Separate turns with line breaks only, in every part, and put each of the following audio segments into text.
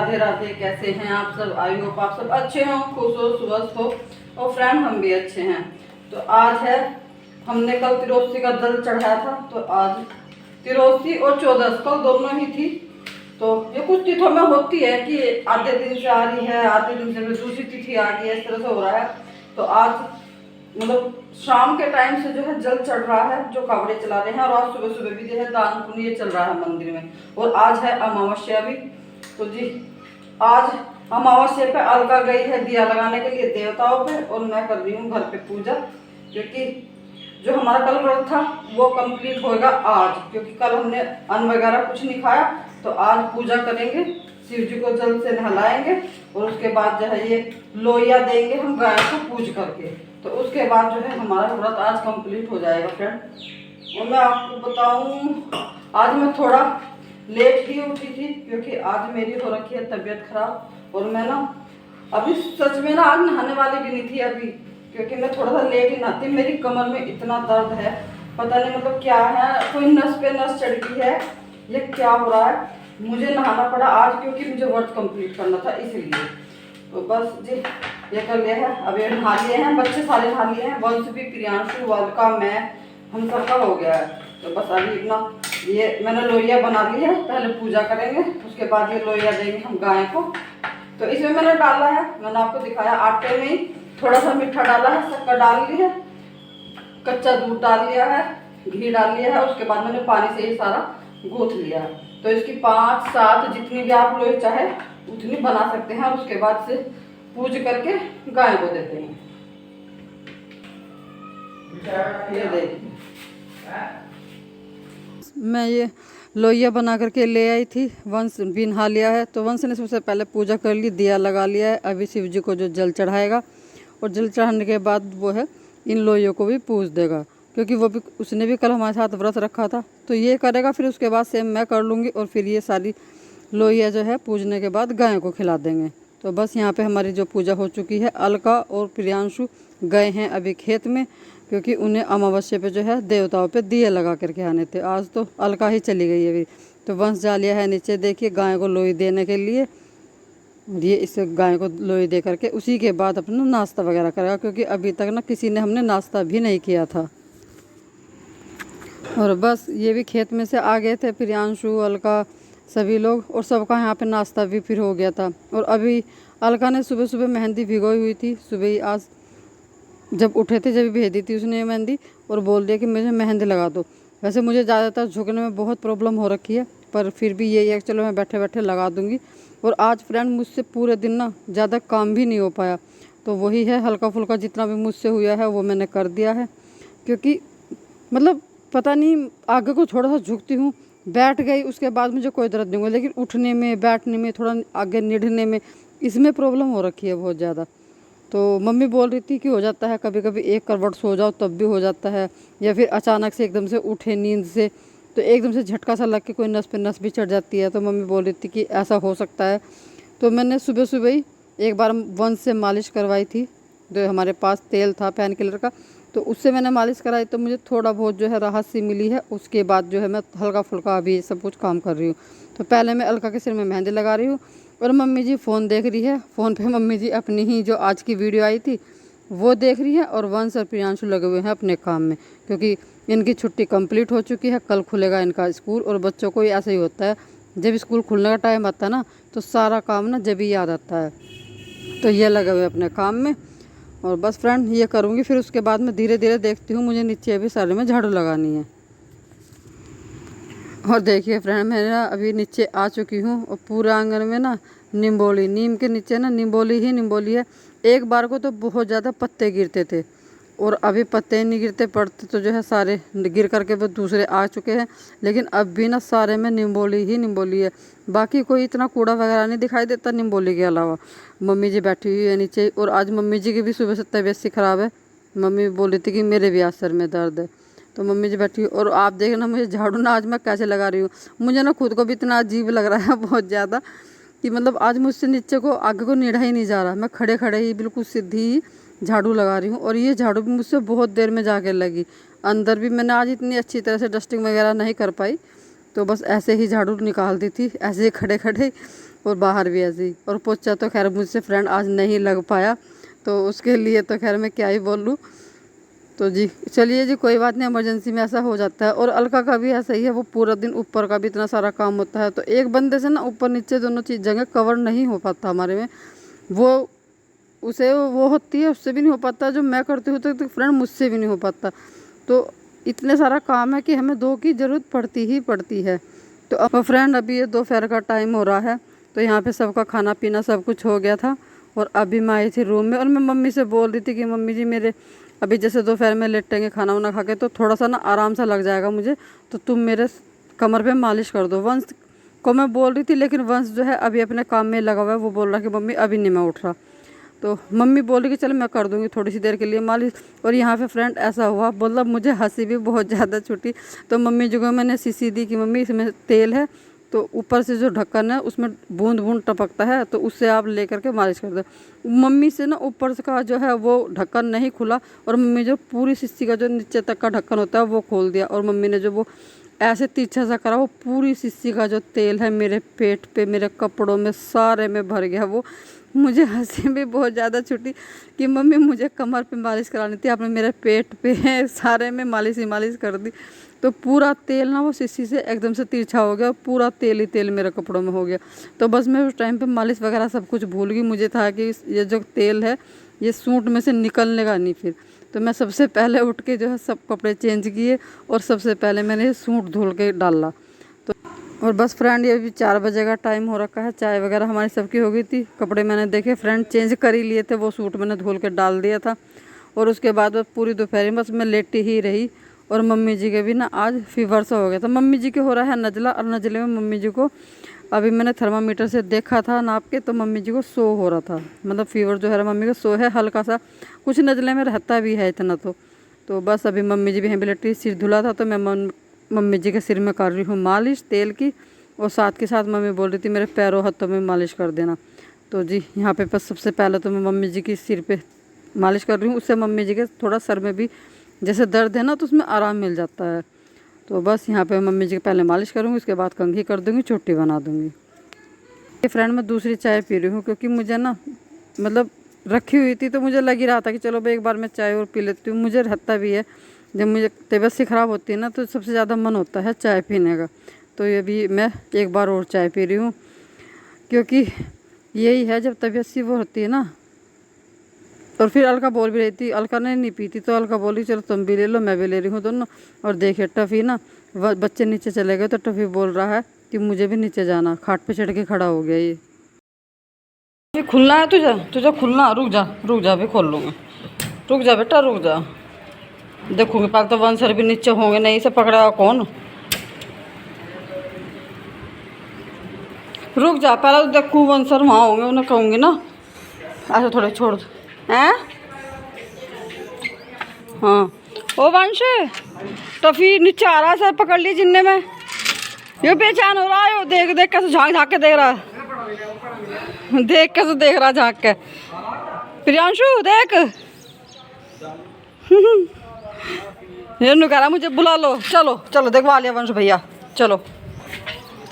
राधे राधे। कैसे हैं आप सब? आई होप आप सब अच्छे हो, खुश हो, स्वस्थ हो। और फ्रेंड हम भी अच्छे हैं। तो आज है, हमने कल तिरोसी का जल चढ़ाया था, तो आज तिरोसी और चौदस कल दोनों ही थी। तो ये कुछ तिथों में होती है कि आधे दिन से आ रही है, आधे दिन से दूसरी तिथि आ गई है, इस तरह से हो रहा है। तो आज मतलब शाम के टाइम से जो है जल चढ़ रहा है, जो कावड़े चला रहे हैं। और आज सुबह सुबह भी जो है दान पुण्य चल रहा है मंदिर में। और आज है अमावस्या भी। तो जी आज अमावस्या पे अलका गई है दिया लगाने के लिए देवताओं पे, और मैं कर रही हूँ घर पे पूजा। क्योंकि जो हमारा कल व्रत था वो कंप्लीट होएगा आज, क्योंकि कल हमने अन्न वगैरह कुछ नहीं खाया। तो आज पूजा करेंगे, शिव जी को जल से नहलाएंगे, और उसके बाद जो है ये लोइया देंगे हम गाय को पूज करके। तो उसके बाद जो है हमारा व्रत आज कंप्लीट हो जाएगा फ्रेंड। और मैं आपको बताऊं, आज मैं थोड़ा लेट ही उठी थी, क्योंकि आज मेरी हो रखी है तबीयत खराब। और मैं ना अभी सच में ना आज नहाने वाली भी नहीं थी अभी, क्योंकि मैं थोड़ा सा लेट ही नहाती। मेरी कमर में इतना दर्द है, पता नहीं मतलब क्या है, कोई नस पे नस चढ़ गई है, ये क्या हो रहा है। मुझे नहाना पड़ा आज, क्योंकि मुझे व्रत कंप्लीट करना था इसलिए। तो बस जी ये कर लिया है, अब ये नहा लिए हैं, बच्चे सारे नहा लिए हैं, वंश भी, प्रियांशु, वालका, मैं, हम सबका हो गया है। तो बस अभी इतना ये मैंने लोइया बना ली है, पहले पूजा करेंगे, उसके बाद ये लोइया देंगे हम गाय को। तो इसमें मैंने डाला है, मैंने आपको दिखाया, आटे में ही थोड़ा सा मीठा डाला है, शक्कर डाल ली है, कच्चा दूध डाल लिया है, घी डाल लिया है। उसके बाद मैंने पानी से ही सारा गूंथ लिया है। तो इसकी 5-7 जितनी भी आप लोग चाहे उतनी बना सकते हैं। और उसके बाद से पूज करके गाय को देते हैं। ये देखिए मैं ये लोइया बना करके ले आई थी, वंश भी नहा लिया है। तो वंश ने सबसे पहले पूजा कर ली, दिया लगा लिया है। अभी शिव जी को जो जल चढ़ाएगा, और जल चढ़ाने के बाद वो है इन लोइयों को भी पूज देगा, क्योंकि वो भी उसने भी कल हमारे साथ व्रत रखा था। तो ये करेगा, फिर उसके बाद सेम मैं कर लूँगी, और फिर ये सारी लोइया जो है पूजने के बाद गाय को खिला देंगे। तो बस यहाँ पे हमारी जो पूजा हो चुकी है। अलका और प्रियांशु गए हैं अभी खेत में, क्योंकि उन्हें अमावस्या पे जो है देवताओं पे दिए लगा करके आने थे। आज तो अलका ही चली गई अभी। तो वंश जा लिया है नीचे, देखिए गाय को लोई देने के लिए। ये इस गाय को लोई दे करके उसी के बाद अपना नाश्ता वगैरह करेगा, क्योंकि अभी तक ना किसी ने हमने नाश्ता भी नहीं किया था। और बस ये भी खेत में से आ गए थे, प्रियांशु, अलका, सभी लोग, और सबका यहाँ पे नाश्ता भी फिर हो गया था। और अभी अलका ने सुबह सुबह मेहंदी भिगोई हुई थी, सुबह ही आज जब उठे थे जब भेज दी थी उसने मेहंदी, और बोल दिया कि मुझे मेहंदी लगा दो। वैसे मुझे ज़्यादातर झुकने में बहुत प्रॉब्लम हो रखी है, पर फिर भी ये है कि चलो मैं बैठे बैठे लगा दूँगी। और आज फ्रेंड मुझसे पूरे दिन ना ज़्यादा काम भी नहीं हो पाया, तो वही है हल्का फुल्का जितना भी मुझसे हुआ है वो मैंने कर दिया है। क्योंकि मतलब पता नहीं, आगे को थोड़ा सा झुकती हूँ, बैठ गई, उसके बाद मुझे कोई दर्द नहीं हुआ, लेकिन उठने में, बैठने में, थोड़ा आगे निढ़ने में, इसमें प्रॉब्लम हो रखी है बहुत ज़्यादा। तो मम्मी बोल रही थी कि हो जाता है कभी कभी, एक करवट सो जाओ तब भी हो जाता है, या फिर अचानक से एकदम से उठे नींद से तो एकदम से झटका सा लग के कोई नस पे नस भी चढ़ जाती है। तो मम्मी बोल रही थी कि ऐसा हो सकता है। तो मैंने सुबह सुबह ही एक बार वंश से मालिश करवाई थी, जो हमारे पास तेल था पैन किलर का, तो उससे मैंने मालिश कराई, तो मुझे थोड़ा बहुत जो है राहत सी मिली है। उसके बाद जो है मैं हल्का फुल्का अभी सब कुछ काम कर रही हूँ। तो पहले मैं अलका के सिर में मेहंदी लगा रही हूँ, और मम्मी जी फ़ोन देख रही है। फ़ोन पे मम्मी जी अपनी ही जो आज की वीडियो आई थी वो देख रही है, और वंश और प्रियांशु लगे हुए हैं अपने काम में, क्योंकि इनकी छुट्टी कंप्लीट हो चुकी है। कल खुलेगा इनका स्कूल, और बच्चों को ही ऐसा ही होता है, जब स्कूल खुलने का टाइम आता है ना तो सारा काम ना जब ही याद आता है। तो ये लगे हुए अपने काम में। और बस फ्रेंड ये करूँगी, फिर उसके बाद मैं धीरे धीरे देखती हूँ, मुझे नीचे अभी सारे में झाड़ू लगानी है। और देखिए फ्रेंड मैं ना अभी नीचे आ चुकी हूँ, और पूरा आंगन में ना निम्बोली, नीम के नीचे ना निम्बोली ही निम्बोली है। एक बार को तो बहुत ज़्यादा पत्ते गिरते थे, और अभी पत्ते नहीं गिरते, पड़ते तो जो है सारे गिर करके वो दूसरे आ चुके हैं। लेकिन अब भी ना सारे में निम्बोली ही निम्बोली है, बाकी कोई इतना कूड़ा वगैरह नहीं दिखाई देता निम्बोली के अलावा। मम्मी जी बैठी हुई है नीचे, और आज मम्मी जी की भी सुबह से तबीयत सी ख़राब है। मम्मी बोल रही थी कि मेरे भी आज सर में दर्द है। तो मम्मी जी बैठी, और आप देखना मुझे झाड़ू ना आज मैं कैसे लगा रही हूँ, मुझे ना खुद को भी इतना अजीब लग रहा है बहुत ज़्यादा, कि मतलब आज मुझसे नीचे को आगे को नीढ़ा ही नहीं जा रहा। मैं खड़े खड़े ही बिल्कुल सीधी ही झाड़ू लगा रही हूँ, और ये झाड़ू भी मुझसे बहुत देर में जाके लगी। अंदर भी मैंने आज इतनी अच्छी तरह से डस्टिंग वगैरह नहीं कर पाई, तो बस ऐसे ही झाड़ू निकाल दी थी, ऐसे ही खड़े खड़े। और बाहर भी ऐसे ही। और पोछा तो खैर मुझसे फ्रेंड आज नहीं लग पाया, तो उसके लिए तो खैर मैं क्या ही बोल लूँ। तो जी चलिए जी, कोई बात नहीं, इमरजेंसी में ऐसा हो जाता है। और अलका का भी ऐसा ही है, वो पूरा दिन ऊपर का भी इतना सारा काम होता है, तो एक बंदे से ना ऊपर नीचे दोनों चीज़ जगह कवर नहीं हो पाता हमारे में। वो उसे वो होती है, उससे भी नहीं हो पाता, जो मैं करती हूँ तो फ्रेंड मुझसे भी नहीं हो पाता। तो इतने सारा काम है कि हमें दो की ज़रूरत पड़ती ही पड़ती है। तो अब फ्रेंड अभी ये दोपहर का टाइम हो रहा है, तो यहाँ पे सबका खाना पीना सब कुछ हो गया था। और अभी मैं आई थी रूम में, और मैं मम्मी से बोल रही थी कि मम्मी जी मेरे अभी जैसे दोपहर में लेटेंगे खाना वाना खा के, तो थोड़ा सा ना आराम सा लग जाएगा मुझे, तो तुम मेरे कमर पे मालिश कर दो। वंश को मैं बोल रही थी, लेकिन वंश जो है अभी अपने काम में लगा हुआ है, वो बोल रहा कि मम्मी अभी नहीं मैं उठ रहा। तो मम्मी बोल रही कि चल मैं कर दूँगी थोड़ी सी देर के लिए मालिश। और यहाँ पे फ्रेंड ऐसा हुआ, मतलब मुझे हंसी भी बहुत ज़्यादा छूटी। तो मम्मी जी को मैंने सीसी दी कि मम्मी इसमें तेल है, तो ऊपर से जो ढक्कन है उसमें बूंद बूंद टपकता है, तो उससे आप लेकर के मालिश कर दो। मम्मी से ना ऊपर से का जो है वो ढक्कन नहीं खुला, और मम्मी जो पूरी शीशी का जो नीचे तक का ढक्कन होता है वो खोल दिया, और मम्मी ने जो वो ऐसे तिरछा सा करा, वो पूरी शीशी का जो तेल है मेरे पेट पे, मेरे कपड़ों में, सारे में भर गया वो। मुझे हंसी भी बहुत ज़्यादा छूटी कि मम्मी मुझे कमर पे मालिश करानी थी, आपने मेरे पेट पे सारे में मालिश ही मालिश कर दी। तो पूरा तेल ना वो शीशी से एकदम से तिरछा हो गया, पूरा तेल ही तेल मेरे कपड़ों में हो गया। तो बस मैं उस टाइम पे मालिश वगैरह सब कुछ भूल गई। मुझे था कि ये जो तेल है ये सूट में से निकलने का नहीं फिर। तो मैं सबसे पहले उठ के जो है सब कपड़े चेंज किए, और सबसे पहले मैंने ये सूट धुल के डाला। तो और बस फ्रेंड ये अभी 4 बजे का टाइम हो रखा है, चाय वगैरह हमारी सबकी हो गई थी, कपड़े मैंने देखे फ्रेंड चेंज कर ही लिए थे, वो सूट मैंने धुल के डाल दिया था। और उसके बाद बस पूरी दोपहर बस मैं लेटी ही रही। और मम्मी जी के भी ना आज फीवर सा हो गया था। मम्मी जी के हो रहा है नज़ला, और नज़ले में मम्मी जी को अभी मैंने थर्मामीटर से देखा था नाप के, तो मम्मी जी को 100 हो रहा था, मतलब फीवर जो है मम्मी का 100 है, हल्का सा कुछ नज़ले में रहता भी है इतना। तो बस अभी मम्मी जी भी यहाँ लेटी, सिर धुला था, तो मैं मम्मी जी के सिर में कर रही हूँ मालिश तेल की, और साथ के साथ मम्मी बोल रही थी मेरे पैरों हाथों में मालिश कर देना। तो जी यहाँ पे बस सबसे पहले तो मैं मम्मी जी की सिर पे मालिश कर रही हूँ, उससे मम्मी जी के थोड़ा सर में भी जैसे दर्द है ना, तो उसमें आराम मिल जाता है। तो बस यहाँ पे मम्मी जी के पहले मालिश करूँगी, उसके बाद कंघी कर दूँगी, चोटी बना दूँगी। ये फ्रेंड मैं दूसरी चाय पी रही हूँ, क्योंकि मुझे ना मतलब रखी हुई थी, तो मुझे लग ही रहा था कि चलो भाई एक बार मैं चाय और पी लेती हूँ। मुझे रहता भी है जब मुझे तबीयत सी ख़राब होती है ना, तो सबसे ज़्यादा मन होता है चाय पीने का। तो ये भी मैं एक बार और चाय पी रही हूँ, क्योंकि यही है जब तबीयत सी वो होती है ना। और फिर अलका बोल भी रही थी, अलका ने नहीं पी थी, तो अलका बोली चलो तुम भी ले लो, मैं भी ले रही हूँ दोनों। और देखिए टफ़ी ना बच्चे नीचे चले गए, तो टफ़ी बोल रहा है कि मुझे भी नीचे जाना, खाट पे चढ़ के खड़ा हो गया ये खुलना है तुझे, तुझे खुलना, रुक जा भी खोल लूँगा, रुक जा बेटा रुक जा, देखूँगी पहले तो वन सर भी नीचे होंगे, नहीं से पकड़ा कौन, रुक जा पहले तो देखूँ वन सर वहाँ होंगे, उन्हें कहूँगी ना ऐसे थोड़े छोड़ हैं। हाँ ओ वंश, टफ़ी नीचे आ रहा है, सर पकड़ ली जिन्ने में, ये बेचैन हो रहा है, वो देख देख कैसे झाँक झाँक के देख रहा है, देख कैसे देख रहा झाँक के, प्रियांशु देख ये कह रहा मुझे बुला लो, चलो चलो देखवा लिया वंश भैया, चलो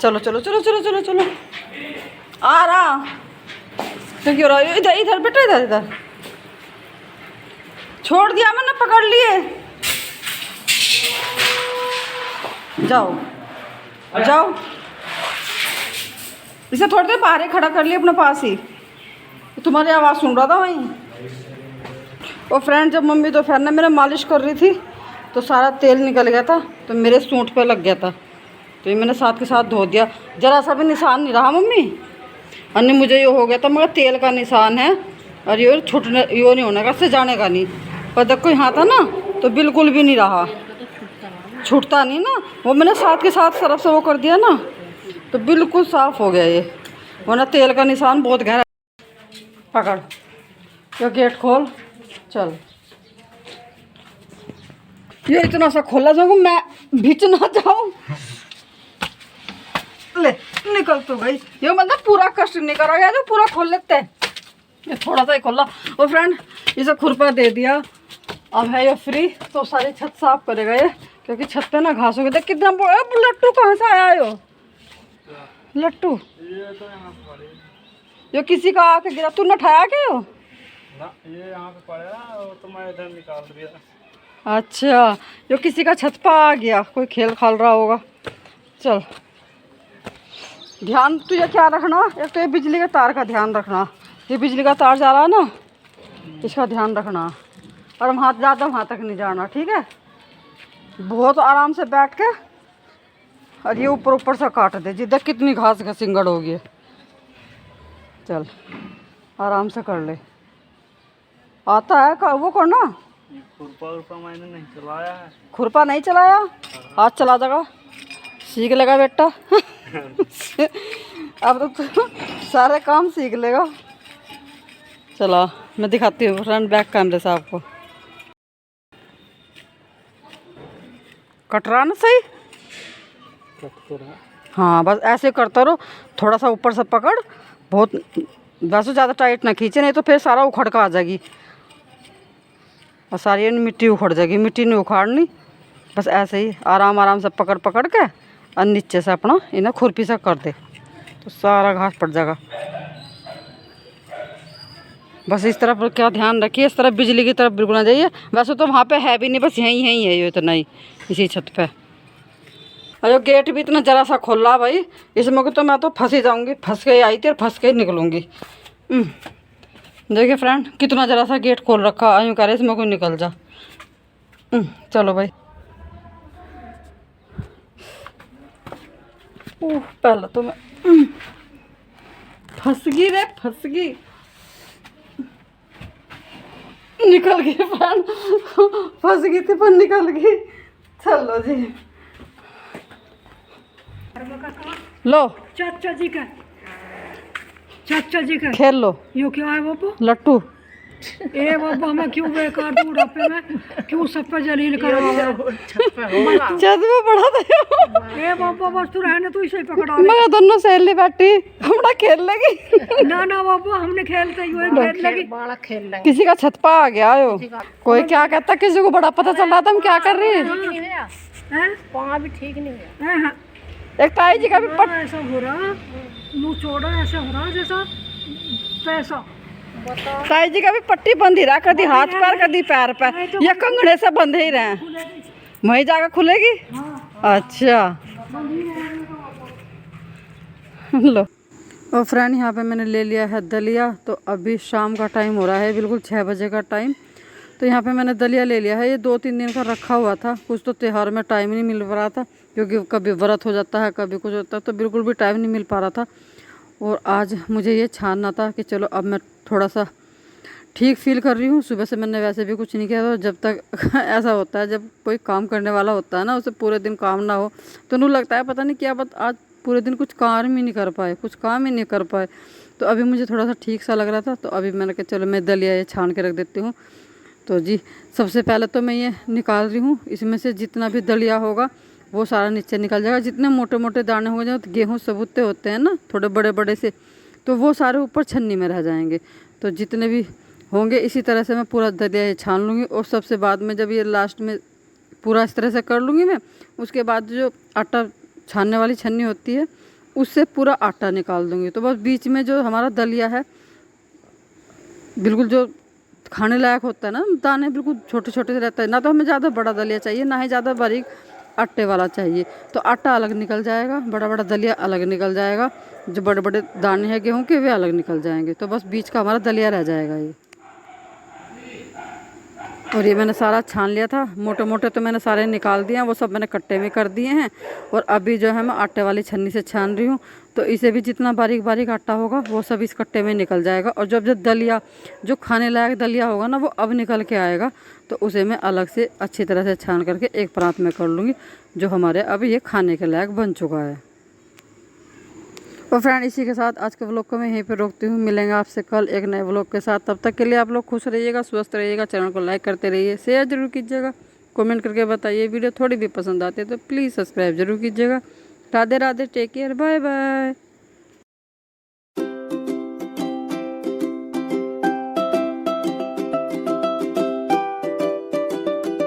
चलो चलो चलो चलो चलो चलो आ रहा, तो क्यों रहा, इधर इधर बेटा इधर इधर, छोड़ दिया मैंने, पकड़ लिए, जाओ जाओ, इसे थोड़ी देर बाहर ही खड़ा कर लिया अपने पास ही, तुम्हारी आवाज़ सुन रहा था वहीं। और फ्रेंड जब मम्मी दोपहर में मेरे मालिश कर रही थी, तो सारा तेल निकल गया था, तो मेरे सूंठ पे लग गया था, तो ये मैंने साथ के साथ धो दिया, ज़रा सा भी निशान नहीं रहा मम्मी, अन्य मुझे ये हो गया था मगर तेल का निशान है, और ये छूटने ये नहीं होने का, इससे जाने का नहीं, पर देखो यहाँ था ना तो बिल्कुल भी नहीं रहा, छूटता नहीं ना, वो मैंने साथ के साथ सरफ से वो कर दिया ना, तो बिल्कुल साफ़ हो गया ये, वरना तेल का निशान बहुत गहरा। पकड़ ये गेट खोल, चल ये इतना सा खोला जाऊँ मैं भीच ना जाऊँ, ले निकल तो गई, ये मतलब पूरा कष्ट नहीं करा गया, जो पूरा खोल लेते हैं, ये थोड़ा सा ही खोला। और फ्रेंड इसे खुरपा दे दिया, अब है ये फ्री, तो सारी छत साफ करेगा ये, क्योंकि छत पे ना घास हो गई। देख कितना लट्टू कहाँ से आया हो, लट्टू
ये तो यहाँ पे पड़े
जो किसी का आके गिरा, तू न उठाया के हो?
ना, ये यहाँ पे पड़ा और तो मैं इधर निकाल दिया।
अच्छा, जो किसी का छत पर आ गया, कोई खेल खाल रहा होगा। चल ध्यान तुझे क्या रखना, एक तो ये बिजली के तार का ध्यान रखना, ये बिजली का तार जा रहा है ना, इसका ध्यान रखना। और हम हाथ ज़्यादा वहाँ तक नहीं जाना, ठीक है? बहुत आराम से बैठ के, और ये ऊपर ऊपर से काट दे, जिधर कितनी घास घसिंगड़ होगी। चल आराम से कर ले। आता है का वो करना।
खुरपा मैंने नहीं चलाया है।
खुरपा नहीं चलाया, हाथ चला देगा, सीख लेगा बेटा। अब तो तू सारे काम सीख लेगा। चलो मैं दिखाती हूँ फ्रंट बैक कैमरे से आपको। कट रहा ना सही? हाँ बस ऐसे करता रहो, थोड़ा सा ऊपर से पकड़, बहुत वैसे ज़्यादा टाइट ना खींचे, नहीं तो फिर सारा उखड़ का आ जाएगी और सारी मिट्टी उखड़ जाएगी। मिट्टी नहीं उखाड़नी, बस ऐसे ही आराम आराम से पकड़ पकड़ के और नीचे से अपना इन्हें खुरपी से कर दे, तो सारा घास पड़ जाएगा। बस इस तरफ क्या ध्यान रखिए, इस तरफ बिजली की तरफ बिल्कुल ना जाइए। वैसे तो वहाँ पे है भी नहीं, बस यहीं यहीं है ये, इतना ही इसी छत पे। अरे गेट भी इतना जरा सा खुला भाई, इसमें तो मैं तो फंस ही जाऊँगी, फंस के आई थी और फंस के ही निकलूँगी। देखिए फ्रेंड, कितना जरा सा गेट खोल रखा, यूँ कह रहे इसमें कोई निकल जा। चलो भाई, पहले तो मैं फंस गई रे, फंस गई, निकल गई फ्रेंड, फंस गई थी पर निकल गई। चलो जी, लो
चाचा जी का
खेल लो।
यो क्या है बाबू?
लट्टू।
ए बाबू हमें क्यों बेकार बुढ़ापे में क्यों सब पे जलील करो?
छत में पड़ा था।
ए बाबू बस तू रहने तू इसे पकड़ा
मगर दोनों सहेली बैठी हमरा खेल लगी।
ना बाबू हमने खेलते ही खेल लगी,
बड़ा खेल रहे
किसी का छत पा आ गया हो, कोई क्या कहता, किसी को बड़ा पता चल रहा था हम क्या कर रही है।
हैं?
पाँव भी ठीक नहीं हुआ।
हैं?
एक ताई जी का भी पट,
ऐसा हो रहा, मुँह चौड़ा ऐसा हो रहा जैसा पैसा।
ताई जी का भी पट्टी बंद ही रहा, कभी हाथ पैर कभी पैर पे, या कंगड़े से बंधे ही रहे, वहीं जाकर खुलेगी। अच्छा लो। और फ्रेंड यहाँ पे मैंने ले लिया है दलिया। तो अभी शाम का टाइम हो रहा है, बिल्कुल 6 बजे का टाइम। तो यहाँ पे मैंने दलिया ले लिया है, ये 2-3 दिन का रखा हुआ था, कुछ तो त्यौहार में टाइम नहीं मिल पा रहा था, क्योंकि कभी व्रत हो जाता है, कभी कुछ होता है, तो बिल्कुल भी टाइम नहीं मिल पा रहा था। और आज मुझे ये छानना था कि चलो अब मैं थोड़ा सा ठीक फील कर रही हूँ। सुबह से मैंने वैसे भी कुछ नहीं किया था, जब तक ऐसा होता है जब कोई काम करने वाला होता है ना, उसे पूरे दिन काम ना हो तो नहीं लगता है पता नहीं क्या बात, आज पूरे दिन कुछ काम ही नहीं कर पाए, कुछ काम ही नहीं कर पाए। तो अभी मुझे थोड़ा सा ठीक सा लग रहा था, तो अभी मैंने कहा चलो मैं दलिया ये छान के रख देती हूँ। तो जी सबसे पहले तो मैं ये निकाल रही हूँ, इसमें से जितना भी दलिया होगा वो सारा नीचे निकल जाएगा। जितने मोटे मोटे दाने हो जाए, तो गेहूँ सबूते होते हैं ना थोड़े बड़े बड़े से, तो वो सारे ऊपर छन्नी में रह जाएंगे। तो जितने भी होंगे इसी तरह से मैं पूरा दलिया ये छान लूँगी। और सबसे बाद में जब ये लास्ट में पूरा इस तरह से कर लूँगी मैं, उसके बाद जो आटा छानने वाली छन्नी होती है उससे पूरा आटा निकाल दूँगी। तो बस बीच में जो हमारा दलिया है बिल्कुल जो खाने लायक होता है ना, दाने बिल्कुल छोटे छोटे से रहता है, ना तो हमें ज़्यादा बड़ा दलिया चाहिए, ना ही ज़्यादा बारीक आटे वाला चाहिए। तो आटा अलग निकल जाएगा, बड़ा बड़ा दलिया अलग निकल जाएगा, जो बड़े बड़े दाने हैं गेहूं के वे अलग निकल जाएंगे। तो बस बीच का हमारा दलिया रह जाएगा ये। और ये मैंने सारा छान लिया था, मोटे मोटे तो मैंने सारे निकाल दिए हैं, वो सब मैंने कट्टे में कर दिए हैं। और अभी जो है मैं आटे वाली छन्नी से छान रही हूँ। तो इसे भी जितना बारीक बारीक आटा होगा वो सब इस कट्टे में निकल जाएगा। और जब जब दलिया जो खाने लायक दलिया होगा ना वो अब निकल के आएगा, तो उसे मैं अलग से अच्छी तरह से छान करके एक परात में कर लूँगी, जो हमारे अभी ये खाने के लायक बन चुका है। और फ्रेंड इसी के साथ आज के व्लॉग को मैं यहीं पे रोकती हूँ। मिलेंगे आपसे कल एक नए व्लॉग के साथ। तब तक के लिए आप लोग खुश रहिएगा, स्वस्थ रहिएगा, चैनल को लाइक करते रहिए, शेयर जरूर कीजिएगा, कमेंट करके बताइए वीडियो थोड़ी भी पसंद आती है तो प्लीज़ सब्सक्राइब जरूर कीजिएगा। Radhe Radhe, take care, bye bye.